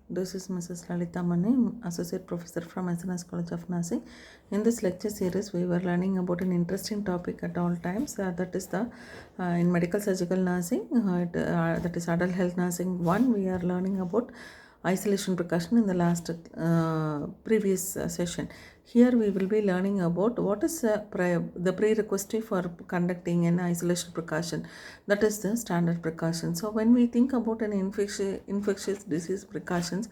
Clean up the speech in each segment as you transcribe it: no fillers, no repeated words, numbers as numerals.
This is Mrs. Lalithamani, Associate Professor from SNS College of Nursing. In this lecture series, we were learning about an interesting topic at all times. That is the in medical surgical nursing. That is adult health nursing. One, we are learning about isolation precaution in the last previous session. Here we will be learning about what is the prerequisite for conducting an isolation precaution. That is the standard precaution. So when we think about an infectious disease precautions,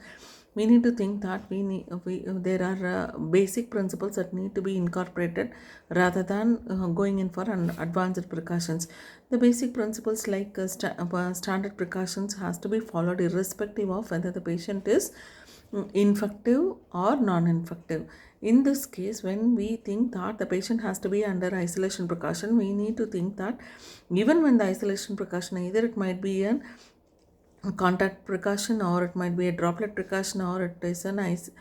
we need to think that there are basic principles that need to be incorporated rather than going in for an advanced precautions. The basic principles like standard precautions has to be followed irrespective of whether the patient is infective or non-infective. In this case, when we think that the patient has to be under isolation precaution, we need to think that even when the isolation precaution, either it might be an contact precaution or it might be a droplet precaution or it is a nice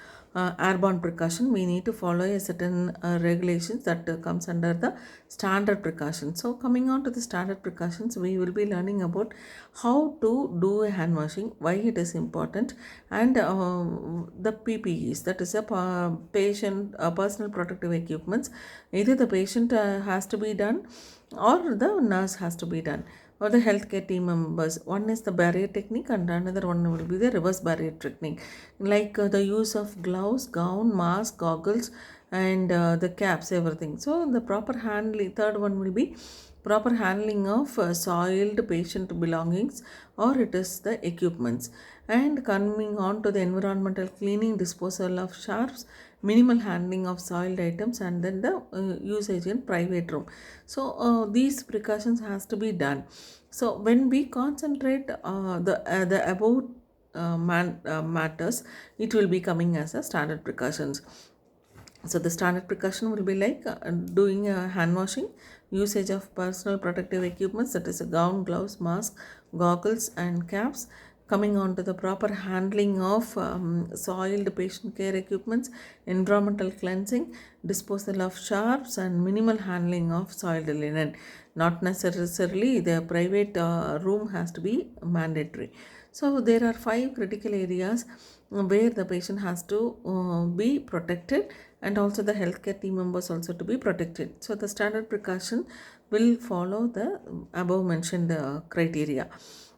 airborne precaution, we need to follow a certain regulations that comes under the standard precaution. So coming on to the standard precautions, we will be learning about how to do a hand washing, why it is important, and the PPEs, that is a patient personal protective equipments. Either the patient has to be done or the nurse has to be done, or the healthcare team members. One is the barrier technique and another one will be the reverse barrier technique, like the use of gloves, gown, mask, goggles, and the caps, everything. So the proper handling, third one will be proper handling of soiled patient belongings, or it is the equipments. And coming on to the environmental cleaning, disposal of sharps, minimal handling of soiled items, and then the usage in private room. So these precautions has to be done. So when we concentrate the above matters, it will be coming as a standard precautions. So the standard precaution will be like doing a hand washing, usage of personal protective equipments, that is a gown, gloves, mask, goggles, and caps. Coming on to the proper handling of soiled patient care equipments, environmental cleansing, disposal of sharps, and minimal handling of soiled linen. Not necessarily the private room has to be mandatory. So there are 5 critical areas where the patient has to be protected, and also the healthcare team members also to be protected. So the standard precaution will follow the above mentioned criteria.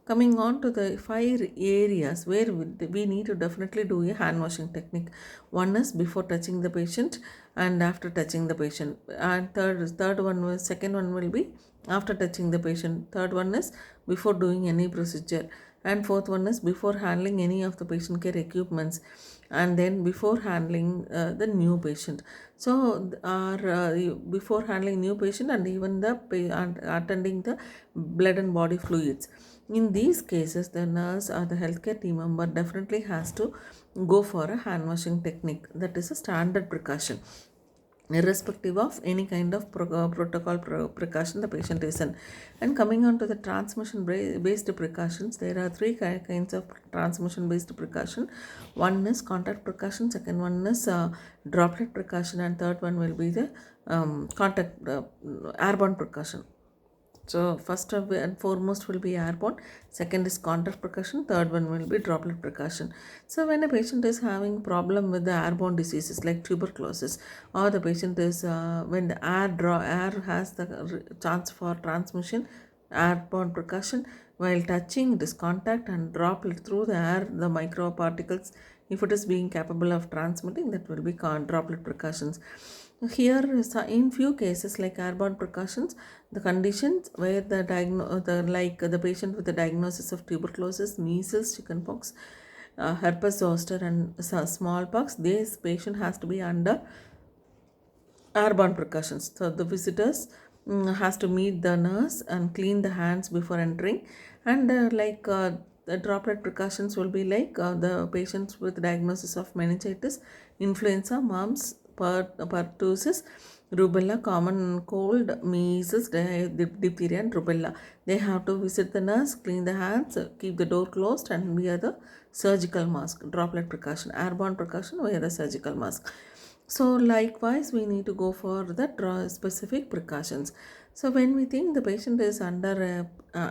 Coming on to the 5 areas where we need to definitely do a hand washing technique. One is before touching the patient and after touching the patient. And second one will be after touching the patient. Third one is before doing any procedure. And fourth one is before handling any of the patient care equipments, and then before handling the new patient. So before handling new patient and even the attending the blood and body fluids. In these cases, the nurse or the healthcare team member definitely has to go for a hand washing technique. That is a standard precaution, irrespective of any kind of protocol precaution the patient is in. And coming on to the transmission based precautions, there are 3 kinds of transmission based precaution. One is contact precaution, second one is droplet precaution, and third one will be the contact airborne precaution. So first and foremost will be airborne, second is contact precaution, third one will be droplet precaution. So when a patient is having problem with the airborne diseases like tuberculosis, or the patient is when the air has the chance for transmission, airborne precaution. While touching, it is contact, and droplet through the air, the microparticles, if it is being capable of transmitting, that will be droplet precautions. Here, in few cases like airborne precautions, the conditions where the patient with the diagnosis of tuberculosis, measles, chickenpox, herpes zoster, and smallpox, this patient has to be under airborne precautions. So the visitors has to meet the nurse and clean the hands before entering, and the droplet precautions will be like the patients with diagnosis of meningitis, influenza, mumps, pertussis, rubella, common cold, measles, diphtheria, and rubella. They have to visit the nurse, clean the hands, keep the door closed, and wear the surgical mask. Droplet precaution, airborne precaution, wear the surgical mask. So likewise, we need to go for the specific precautions. So when we think the patient is under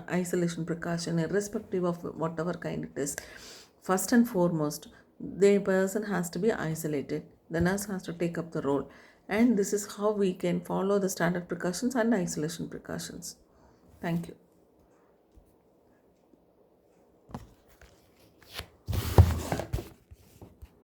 isolation precaution, irrespective of whatever kind it is, First and foremost, the person has to be isolated. The nurse has to take up the role. And this is how we can follow the standard precautions and isolation precautions. Thank you.